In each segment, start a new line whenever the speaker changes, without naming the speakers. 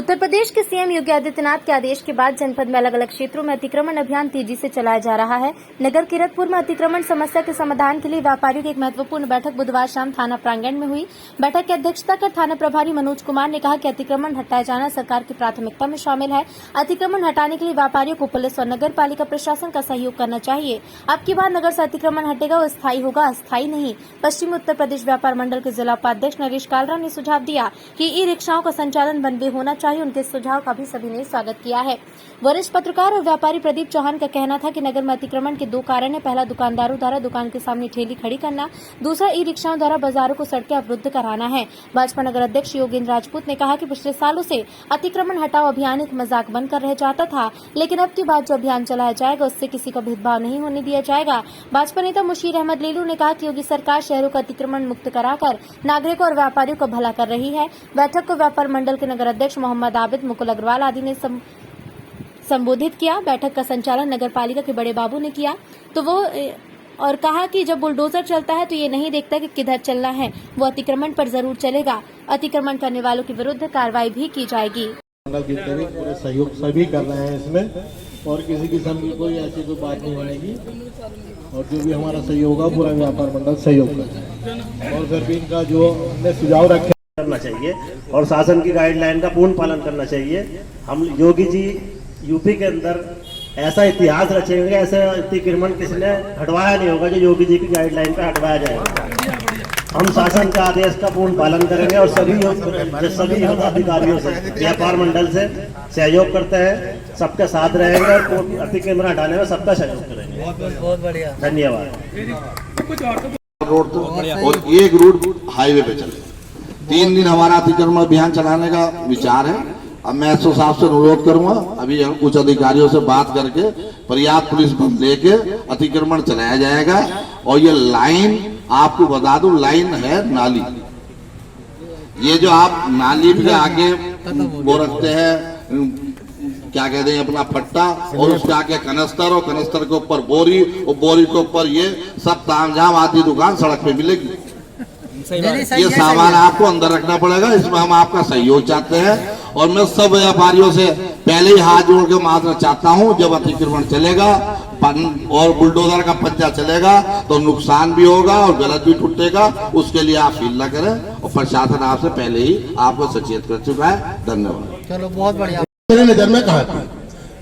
उत्तर प्रदेश के सीएम योगी आदित्यनाथ के आदेश के बाद जनपद में अलग अलग क्षेत्रों में अतिक्रमण अभियान तेजी से चलाया जा रहा है। नगर किरतपुर में अतिक्रमण समस्या के समाधान के लिए व्यापारियों की एक महत्वपूर्ण बैठक बुधवार शाम थाना प्रांगण में हुई। बैठक की अध्यक्षता कर थाना प्रभारी मनोज कुमार ने कहा कि अतिक्रमण हटाया जाना सरकार की प्राथमिकता में शामिल है। अतिक्रमण हटाने के लिए व्यापारियों को पुलिस और नगर पालिका प्रशासन का सहयोग करना चाहिए। अब की बार नगर से अतिक्रमण हटेगा वो स्थायी होगा, अस्थायी नहीं। पश्चिमी उत्तर प्रदेश व्यापार मंडल के जिला उपाध्यक्ष नरेश कालरा ने सुझाव दिया कि ई रिक्शाओं का संचालन वन वे होना चाहिए। उनके सुझाव का भी सभी ने स्वागत किया है। वरिष्ठ पत्रकार और व्यापारी प्रदीप चौहान का कहना था कि नगर में अतिक्रमण के दो कारण है। पहला, दुकानदारों द्वारा दुकान के सामने ठेली खड़ी करना, दूसरा ई रिक्शाओं द्वारा बाजारों को सड़कें अवरुद्ध कराना है। भाजपा नगर अध्यक्ष योगेंद्र राजपूत ने कहा कि पिछले सालों से अतिक्रमण हटाओ अभियान एक मजाक बनकर रह जाता था, लेकिन अब की बात जो अभियान चलाया जाएगा उससे किसी का भेदभाव नहीं होने दिया जाएगा। भाजपा नेता मुशीर अहमद लीलू ने कहा कि योगी सरकार शहरों को अतिक्रमण मुक्त कराकर नागरिकों और व्यापारियों को भला कर रही है। बैठक को व्यापार मंडल के नगर अध्यक्ष मोहम्मद आबिद, मुकुल अग्रवाल आदि ने संबोधित किया। बैठक का संचालन नगर पालिका के बड़े बाबू ने किया तो वो और कहा कि जब बुलडोजर चलता है तो ये नहीं देखता कि किधर चलना है, वो अतिक्रमण पर जरूर चलेगा। अतिक्रमण करने वालों के विरुद्ध कार्रवाई भी की जाएगी।
पूरे सहयोग सभी कर रहे हैं इसमें और किसी किस्म की कोई ऐसी कोई बात नहीं बनेगी और जो भी हमारा सहयोग होगा पूरा व्यापार मंडल सहयोग करेगा। और फिर भी इनका जो हमने सुझाव रखे
करना चाहिए और शासन की गाइडलाइन का पूर्ण पालन करना चाहिए। हम योगी जी यूपी के अंदर ऐसा इतिहास रचेंगे, ऐसा अतिक्रमण किसी ने हटवाया नहीं होगा जो योगी जी की गाइडलाइन पे हटवाया जाएगा। हम शासन का आदेश का पूर्ण पालन करेंगे और सभी अधिकारियों से व्यापार मंडल से सहयोग करते हैं, सबके साथ रहेंगे और अतिक्रमण हटाने में सबका सहयोग करेंगे। बहुत बढ़िया, धन्यवाद।
रोड और एक रूट हाईवे पे चले। 3 दिन हमारा अतिक्रमण अभियान चलाने का विचार है। अब मैं एसओ साहब से अनुरोध करूंगा, अभी हम कुछ अधिकारियों से बात करके पर्याप्त पुलिस बल लेके अतिक्रमण चलाया जाएगा। और ये लाइन आपको बता दूं, लाइन है नाली। ये जो आप नाली के आगे वो रखते हैं, क्या कहते हैं, अपना फट्टा, और उसके आगे कनस्तर, और कनस्तर के ऊपर बोरी, और बोरी के ऊपर ये सब तामझाम आदि दुकान सड़क पे मिलेगी। ये सामान आपको अंदर रखना पड़ेगा। इसमें हम आपका सहयोग चाहते हैं और मैं सब व्यापारियों से पहले ही हाथ जोड़ के माफी चाहता हूं। जब अतिक्रमण चलेगा और बुलडोजर का पंचा चलेगा तो नुकसान भी होगा और गलत भी टूटेगा, उसके लिए आप फील न करें। और प्रशासन आपसे पहले ही आपको सचेत कर चुका है। धन्यवाद।
चलो, बहुत बढ़िया। मेरी नजर में कहा था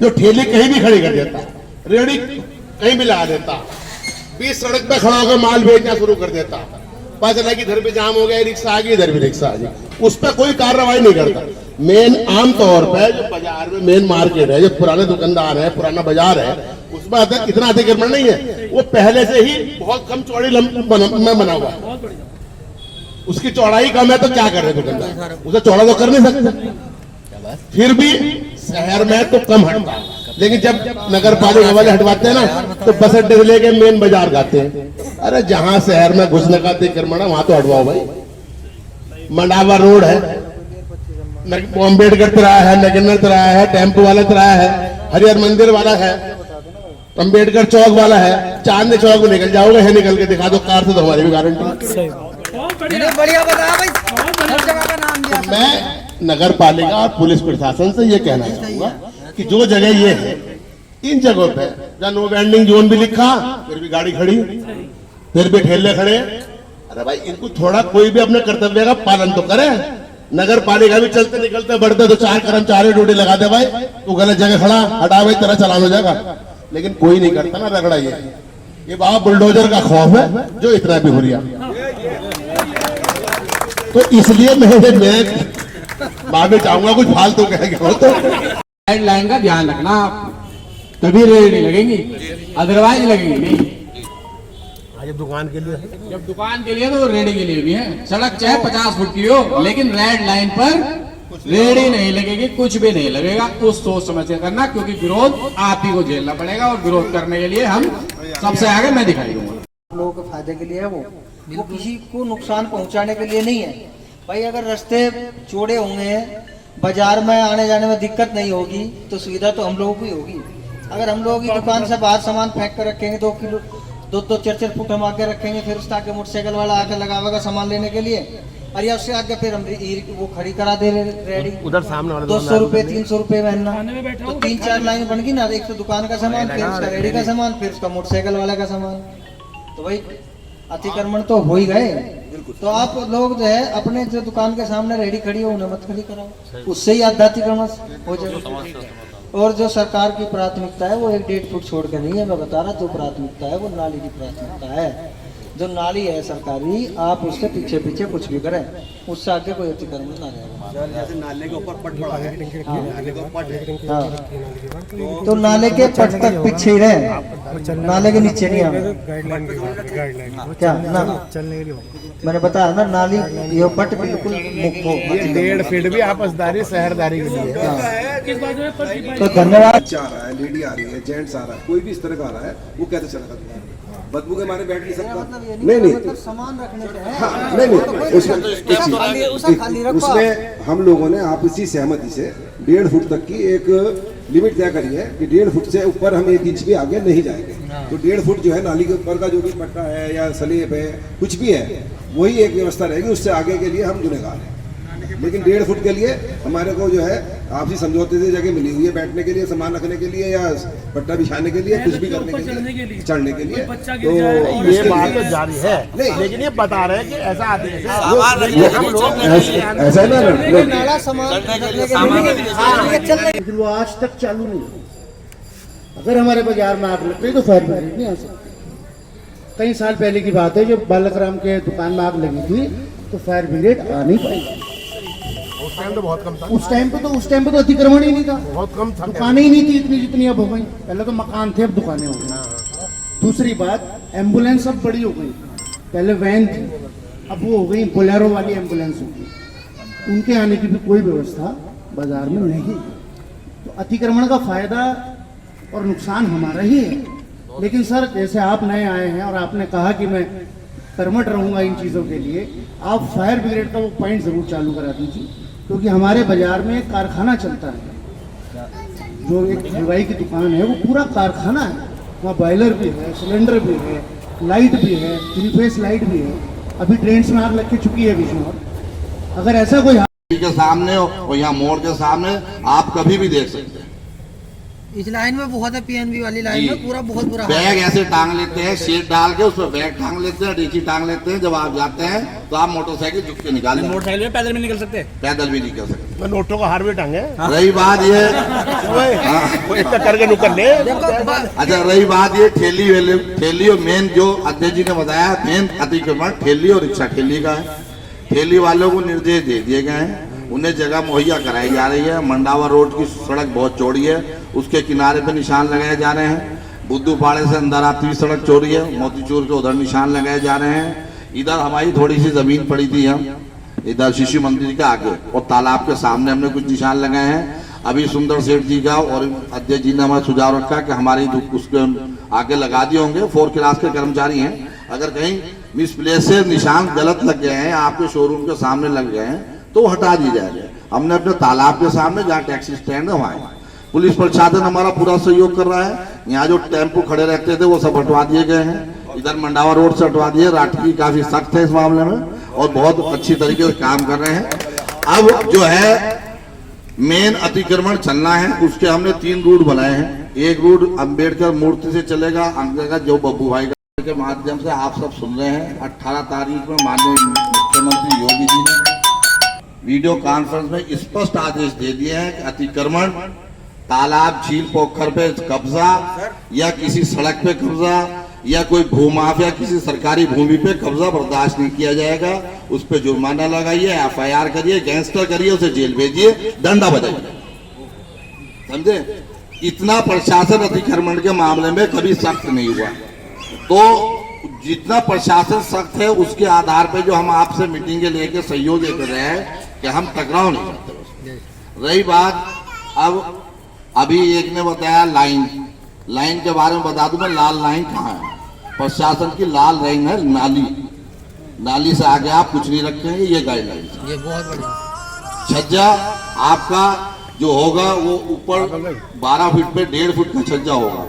जो ठेली कहीं भी खड़ी कर देता, रेडी कहीं भी लगा देता, बीच सड़क पे खड़ा होकर माल बेचना शुरू कर देता, पता चला कि इधर भी जाम हो गया, रिक्शा आ गई, इधर भी रिक्शा आ गई, उस पर कोई कार्रवाई नहीं करता। मेन आम तौर पर जो बाजार में मेन मार्केट है, जो पुराने दुकानदार है, पुराना बाजार है, उसमें इतना अतिक्रमण नहीं है। वो पहले से ही बहुत कम चौड़ी में बना हुआ है। उसकी चौड़ाई कम है तो क्या कर रहे दुकानदार, उसे चौड़ा तो कर नहीं सकते। फिर भी शहर में तो कम हटता है, लेकिन जब नगर पालिका वाले हटवाते हैं ना तो बस अड्डे से लेके मेन बाजार जाते हैं। अरे जहां शहर में घुसने का अतिक्रमण है वहां तो हटवाओ भाई। मंडावा रोड है, अम्बेडकर तिराया है, नगेंद्र तिराया है, टेम्पो वाला तिराया है, हरिहर मंदिर वाला है, अम्बेडकर चौक वाला है। चांदनी चौक में निकल जाओगे, है निकल के दिखा दो कार से, तो हमारी भी गारंटी।
बढ़िया बताया भाई, हर जगह का नाम दिया।
मैं नगर पालिका और पुलिस प्रशासन से ये कहना चाहूंगा कि जो जगह ये है, इन जगहों पे जहाँ नो वेंडिंग जोन भी लिखा, फिर भी गाड़ी खड़ी, फिर भी ठेले खड़े। अरे भाई, इनको थोड़ा कोई भी अपने कर्तव्य का पालन तो करे। नगर पालिका भी चलते निकलते बढ़ते तो 4 कर्मचारी ड्यूटी लगा दे भाई, तू गलत जगह खड़ा, हटा भाई, तेरा चालान हो जाएगा। लेकिन कोई नहीं करता ना, रगड़ा ये बाबा बुलडोजर का खौफ है जो इतना भी हो रहा। तो इसलिए मैं माफी चाहूंगा कुछ फालतू कह गया तो।
गाइडलाइन का ध्यान रखना, तभी रेड नहीं लगेंगी, अदरवाइज लगेंगी नहीं।
जब दुकान के लिए
तो रेडी के लिए भी है। सड़क चाहे 50 फुट की हो, लेकिन रेड लाइन पर रेडी नहीं लगेगी, कुछ भी नहीं लगेगा। उस सोच समझ के करना, क्योंकि विरोध आप ही को झेलना पड़ेगा और विरोध करने के लिए हम सबसे आगे मैं दिखाई दूंगा।
लोगों के फायदे के लिए है, वो किसी को नुकसान पहुंचाने के लिए नहीं है भाई। अगर रास्ते चौड़े होंगे, बाजार में आने जाने में दिक्कत नहीं होगी, तो सुविधा तो हम लोगों को ही होगी। अगर हम लोगों की दुकान से बाहर सामान फेंक कर रखेंगे, 2 किलो 2-2 4-4 फुट हम आके रखेंगे, फिर उसके आके मोटरसाइकिल वाला आके लगावेगा सामान लेने के लिए, और या उससे आगे फिर हम वो खड़ी करा दे रेडी
उधर सामने वाले
200 रुपए 300 रुपए महीना, तो 3-4 लाइन बन गई ना। एक तो दुकान का सामान, फिर उसका रेडी का सामान, फिर उसका मोटरसाइकिल वाला का सामान, तो भाई अतिक्रमण तो हो ही गए। तो आप लोग जो है अपने जो दुकान के सामने रेडी खड़ी हो उन्हें मत खड़ी कराओ, उससे ही आधा अतिक्रमण हो जाएगा। और जो सरकार की प्राथमिकता है वो 1-1.5 फुट छोड़ के नहीं है, मैं बता रहा, जो प्राथमिकता है वो नाली की प्राथमिकता है। जो नाली है सरकारी, आप उसके पीछे पीछे कुछ भी करें, उससे आगे कोई अतिक्रमण ना रहेगा।
जैसे नाले के ऊपर पट पड़ा है, नाले के ऊपर पट है,
हाँ, तो नाले के पट तक पीछे ही रहे, नाले के नीचे नहीं आना। क्या ना मैंने बताया ना, नाली ये पट बिल्कुल मुक्त हो।
1.5 फीट भी आपसदारी शहरदारी के लिए।
तो धन्यवाद।
बच्चा आ रहा है, लेडी आ रही है, जेंट्स आ रहा है, कोई भी इस तरह का आ रहा है, वो कैसे चलेगा? बदबू के मारे बैठ नहीं सकता। नहीं
सामान रखने के हैं।
हाँ, नहीं उसमें हम लोगों ने आपसी सहमति से 1.5 फुट तक की एक लिमिट तय करी है कि 1.5 फुट से ऊपर हम 1 इंच भी आगे नहीं जाएंगे। तो 1.5 फुट जो है नाली के ऊपर का जो भी पट्टा है या सलेब है कुछ भी है, वही एक व्यवस्था रहेगी। उससे आगे के लिए हम गुनहगार हैं, लेकिन 1.5 फुट के लिए हमारे को जो है आपसी समझौते से जगह मिली हुई है बैठने के लिए, सामान रखने के लिए या पट्टा बिछाने के लिए, कुछ भी करने के लिए, चढ़ने के लिए। तो
ये बात तो जारी है, लेकिन ये बता रहे हैं कि ऐसा आदेश है, हम लोग
ऐसा ना
नाला सामान रखने के लिए
लेकिन वो आज तक चालू नहीं हुआ। अगर हमारे बाजार में आग लग गई तो फायर ब्रिगेड नहीं आ सकती। कई साल पहले की बात है, जब बालक राम के दुकान में आग लगी थी तो फायर ब्रिगेड आ नहीं पाई।
उस टाइम तो बहुत कम था,
उस टाइम पे तो अतिक्रमण ही नहीं था,
बहुत कम था,
दुकानें ही नहीं थी इतनी जितनी अब हो गई। पहले तो मकान थे, अब दुकानें हो गई। दूसरी बात, एम्बुलेंस अब बड़ी हो गई, पहले वैन थी, अब वो हो गई बोलेरो वाली एम्बुलेंस हो गई। उनके आने की भी कोई व्यवस्था बाजार में नहीं। तो अतिक्रमण का फायदा और नुकसान हमारा ही है। लेकिन सर, जैसे आप नए आए हैं और आपने कहा कि मैं कर्मठ रहूंगा इन चीज़ों के लिए, आप फायर ब्रिगेड का वो पॉइंट जरूर चालू करा दीजिए, क्योंकि हमारे बाजार में एक कारखाना चलता है, जो एक हलवाई की दुकान है, वो पूरा कारखाना है। वहाँ बॉयलर भी है, सिलेंडर भी है, लाइट भी है, 3 फेस लाइट भी है। अभी ट्रेन्स में आग लग के चुकी है बीच में। अगर ऐसा कोई
के सामने और यहाँ मोड़ के सामने आप कभी भी देख सकते हैं।
इस लाइन में बहुत है, पीएनबी वाली लाइन में पूरा बहुत बुरा हाल है।
बैग ऐसे टांग लेते हैं, शीट डाल के उस पर बैग टांग लेते हैं, डीची टांग लेते हैं। जब आप जाते हैं तो आप मोटरसाइकिल झुक के निकालें।
मोटरसाइकिल में पैदल भी निकल सकते हैं,
पैदल भी निकल सकते।
मैं नोटों का हार भी टांगे।
रही बात ये,
करके निकल ले।
अच्छा रही बात ये ठेली और मेन जो अध्यक्ष जी ने बताया, मेन अतिक्रमण ठेली और रिक्शा ठेली का है। ठेली वालों को निर्देश दे दिए गए हैं, उन्हें जगह मुहैया कराई जा रही है। मंडावा रोड की सड़क बहुत चौड़ी है, उसके किनारे पे निशान लगाए जा रहे हैं। बुद्धू पाड़े से अंदर आती हुई सड़क चौड़ी है, मोतीचूर के उधर निशान लगाए जा रहे हैं। इधर हमारी थोड़ी सी जमीन पड़ी थी, हम इधर शिशु मंदिर के आगे और तालाब के सामने हमने कुछ निशान लगाए हैं। अभी सुंदर सेठ जी का और अध्यक्ष जी ने हमारा सुझाव रखा कि हमारी उसके आगे लगा दिए होंगे। 4 क्लास के कर्मचारी हैं, अगर कहीं मिसप्लेस से निशान गलत लग गए हैं, आपके शोरूम के सामने लग गए हैं तो हटा दी जाएगा। हमने अपने तालाब के सामने जहाँ टैक्सी स्टैंड है वहाँ, पुलिस प्रशासन हमारा पूरा सहयोग कर रहा है। यहाँ जो टेम्पो खड़े रहते थे वो सब हटवा दिए गए हैं। इधर मंडावा रोड से हटवा दिए। राठी काफी सख्त है इस मामले में और बहुत अच्छी तरीके से काम कर रहे हैं। अब जो है मेन अतिक्रमण चलना है, उसके हमने 3 रूट बनाए हैं। एक रूट अंबेडकर मूर्ति से चलेगा, अंतर्गत जो बब्बू भाई के माध्यम से आप सब सुन रहे हैं। 18 तारीख में माननीय मुख्यमंत्री योगी जी ने वीडियो कॉन्फ्रेंस में स्पष्ट आदेश दे दिए हैं कि अतिक्रमण, तालाब, झील, पोखर पे कब्जा या किसी सड़क पे कब्जा या कोई भूमाफिया किसी सरकारी भूमि पे कब्जा बर्दाश्त नहीं किया जाएगा। उस पर जुर्माना लगाइए, FIR करिए, गैंगस्टर करिए, उसे जेल भेजिए, डंडा बजाइए। समझे? इतना प्रशासन अतिक्रमण के मामले में कभी सख्त नहीं हुआ। तो जितना प्रशासन सख्त है उसके आधार पे जो हम आपसे मीटिंगें लेके सहयोग कर रहे हैं कि हम टकराव नहीं करते। रही बात, अब अभी एक ने बताया लाइन के बारे में बता दूं मैं, लाल लाइन कहाँ है? प्रशासन की लाल लाइन है नाली से आगे आप कुछ नहीं रखेंगे, ये गाइडलाइन।
ये बहुत बढ़िया।
छज्जा आपका जो होगा वो ऊपर 12 फीट पे 1.5 फुट का छज्जा होगा,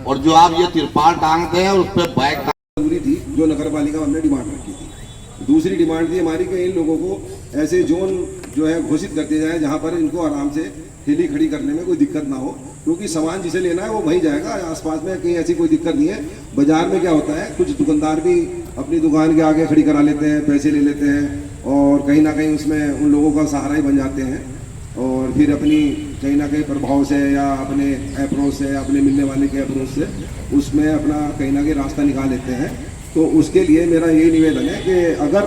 और जो आप ये तिरपाल टांगते हैं उस पर बैग
जरूरी थी, जो नगर पालिका हमने डिमांड रखी थी। दूसरी डिमांड थी हमारी कि इन लोगों को ऐसे जोन जो है घोषित कर दिया जाए जहाँ पर इनको आराम से ठेली खड़ी करने में कोई दिक्कत ना हो, क्योंकि सामान जिसे लेना है वो वहीं जाएगा, आसपास में कहीं ऐसी कोई दिक्कत नहीं है। बाजार में क्या होता है, कुछ दुकानदार भी अपनी दुकान के आगे खड़ी करा लेते हैं, पैसे ले लेते हैं और कहीं ना कहीं उसमें उन लोगों का सहारा ही बन जाते हैं और फिर अपनी कहीं ना कहीं प्रभाव से या अपने अप्रोच से, अपने मिलने वाले के अप्रोच से उसमें अपना कहीं ना कहीं रास्ता निकाल लेते हैं। तो उसके लिए मेरा यही निवेदन है कि अगर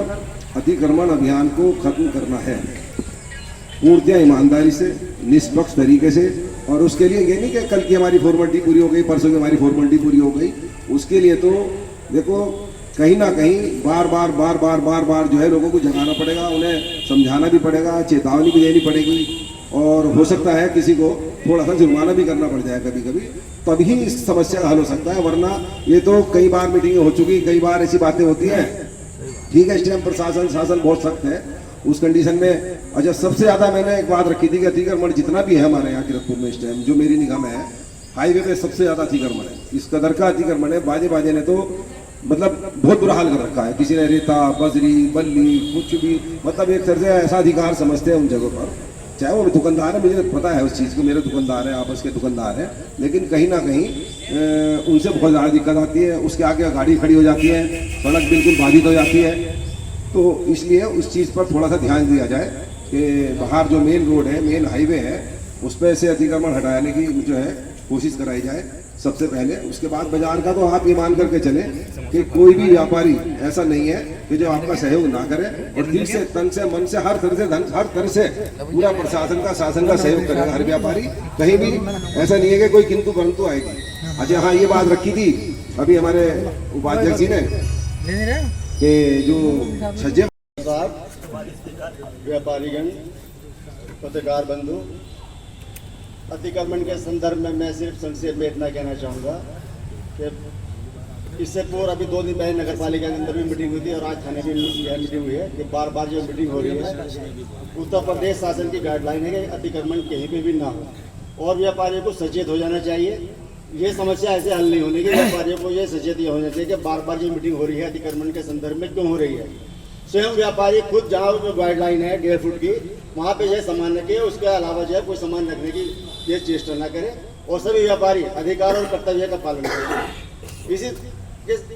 अतिक्रमण अभियान को खत्म करना है पूर्णतः ईमानदारी से, निष्पक्ष तरीके से, और उसके लिए ये नहीं कि कल की हमारी फॉर्मेलिटी पूरी हो गई, परसों की हमारी फॉर्मेलिटी पूरी हो गई, उसके लिए तो देखो कहीं ना कहीं बार बार जो है लोगों को जगाना पड़ेगा, उन्हें समझाना भी पड़ेगा, चेतावनी भी देनी पड़ेगी और हो सकता है किसी को थोड़ा सा जुर्माना भी करना पड़ जाए कभी कभी, तभी इस समस्या का हल हो सकता है। वरना ये तो कई बार मीटिंगें हो चुकी, कई बार ऐसी बातें होती हैं, ठीक है, इस टाइम प्रशासन शासन बहुत सख्त है, उस कंडीशन में अच्छा सबसे ज़्यादा मैंने एक बात रखी थी कि अतिक्रमण जितना भी है हमारे यहाँ किरतपुर में इस टाइम जो मेरी निगाह में है, हाईवे पे सबसे ज़्यादा अतिक्रमण है, इस कदर का अतिक्रमण है। बाजे ने तो मतलब बहुत बुरा हाल कर रखा है, किसी ने रेता बजरी बल्ली कुछ भी, मतलब एक तरह से ऐसा अधिकार समझते हैं उन जगहों पर, चाहे वो दुकानदार है, मुझे पता है उस चीज़ को, मेरे दुकानदार हैं, आपस के दुकानदार हैं, लेकिन कहीं ना कहीं उनसे बहुत ज़्यादा दिक्कत आती है, उसके आगे गाड़ी खड़ी हो जाती है, सड़क बिल्कुल बाधित हो जाती है। तो इसलिए उस चीज़ पर थोड़ा सा ध्यान दिया जाए कि बाहर जो मेन रोड है, मेन हाईवे है, उस पर से अतिक्रमण हटाने की जो है कोशिश कराई जाए सबसे पहले। उसके बाद बाजार का तो आप ये मान करके चले कि कोई भी व्यापारी ऐसा नहीं है कि जो आपका सहयोग ना करे, और दिल से, तन से, मन से, हर तरह से, धन, हर तरह से पूरा प्रशासन का, शासन का सहयोग करेगा हर व्यापारी। कहीं भी ऐसा नहीं है कि कोई किंतु परंतु आएगी। अच्छा हाँ, ये बात रखी थी अभी हमारे उपाध्यक्ष जी ने कि जो छज्जे
व्यापारीगण, पत्रकार बंधु, अतिक्रमण के संदर्भ में मैं सिर्फ संक्षेप में इतना कहना चाहूँगा कि इससे पूर्व अभी 2 दिन पहले नगर पालिका के अंदर भी मीटिंग हुई थी और आज थाने में यह मीटिंग हुई है कि बार बार जो मीटिंग हो रही है, उत्तर प्रदेश शासन की गाइडलाइन है कि अतिक्रमण कहीं पे भी ना हो और व्यापारियों को सचेत हो जाना चाहिए। ये समस्या ऐसे हल नहीं होने की, व्यापारियों को ये सचेत होना चाहिए कि बार बार जो मीटिंग हो रही है अतिक्रमण के संदर्भ में क्यों हो रही है। स्वयं व्यापारी खुद जहाँ जो गाइडलाइन है 1.5 फुट की, वहाँ पे यह सामान रखे, उसके अलावा जो है कोई सामान रखने की ये चेष्टा न करे और सभी व्यापारी अधिकार और कर्तव्य का पालन करें।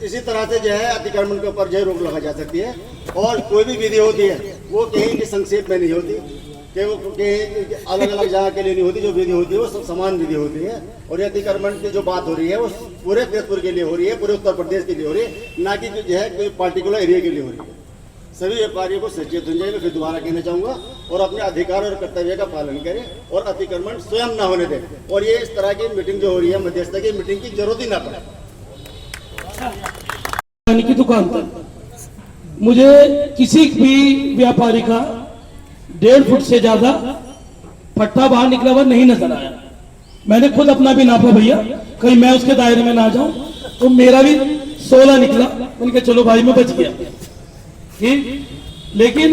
इसी तरह से जो है अतिक्रमण के ऊपर जो है रोक लगा जा सकती है और कोई भी विधि होती है वो कहीं की संक्षेप में नहीं होती कि वो कहीं अलग अलग जगह के लिए नहीं होती, जो विधि होती है वो समान विधि होती है। और ये अतिक्रमण की जो बात हो रही है वो पूरे किरतपुर के लिए हो रही है, पूरे उत्तर प्रदेश के लिए हो रही है, ना कि जो है कोई पार्टिकुलर एरिया के लिए हो रही है। सभी व्यापारियों को सचेत होने चाहिए, मैं फिर दोबारा कहना चाहूँगा, और अपने अधिकार और कर्तव्य का पालन करें और अतिक्रमण स्वयं ना होने दें। और ये इस तरह की मीटिंग जो हो रही है मध्यस्थता की मीटिंग की जरूरत ही ना पड़े।
की दुकान तक मुझे किसी भी व्यापारी का 1.5 फुट से ज्यादा पट्टा बाहर निकला हुआ नहीं नजर आया। मैंने खुद अपना भी नापा भैया, कहीं मैं उसके दायरे में ना जाऊं, तो मेरा भी 16 निकला। मैंने कहा चलो भाई मैं बच गया, ठीक। लेकिन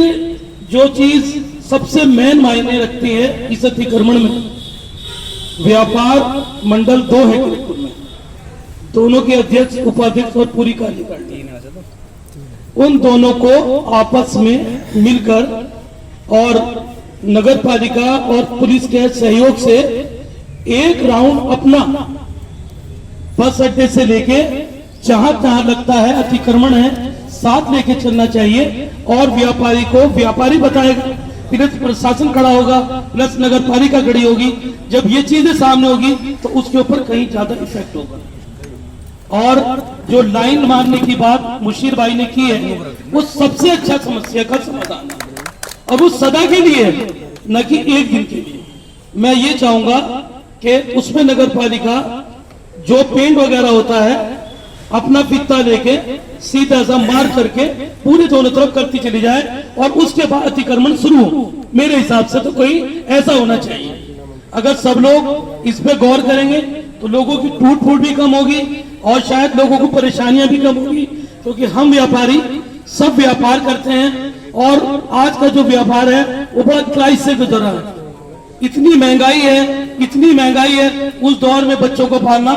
जो चीज सबसे मेन मायने रखती है इस अतिक्रमण में, व्यापार मंडल 2 है किरतपुर में, दोनों के अध्यक्ष, उपाध्यक्ष और पूरी कार्यकारिणी, उन दोनों को आपस में मिलकर और नगर पालिका और पुलिस के सहयोग से एक राउंड अपना बस अड्डे से लेके जहां जहां लगता है अतिक्रमण है साथ लेके चलना चाहिए। और व्यापारी को व्यापारी बताएगा, प्लस प्रशासन खड़ा होगा, प्लस नगर पालिका खड़ी होगी। जब ये चीजें सामने होगी तो उसके ऊपर कहीं ज्यादा इफेक्ट होगा। और जो लाइन मारने की बात मुशीर भाई ने की है वो सबसे अच्छा समस्या का समाधान है और वो सदा के लिए है, न कि एक दिन के लिए। मैं ये चाहूंगा कि उसमें नगर पालिका जो पेंट वगैरह होता है अपना फित्ता लेके सीधा सा मार करके पूरे दोनों तरफ करती चली जाए और उसके बाद अतिक्रमण शुरू हो। मेरे हिसाब से तो कोई ऐसा होना चाहिए। अगर सब लोग इस पे गौर करेंगे तो लोगों की टूट फूट भी कम होगी और शायद लोगों को परेशानियां भी कम होगी, क्योंकि हम व्यापारी सब व्यापार करते हैं और आज का जो व्यापार है वो बहुत क्राइसिस से गुजरा है। इतनी महंगाई है, उस दौर में बच्चों को पालना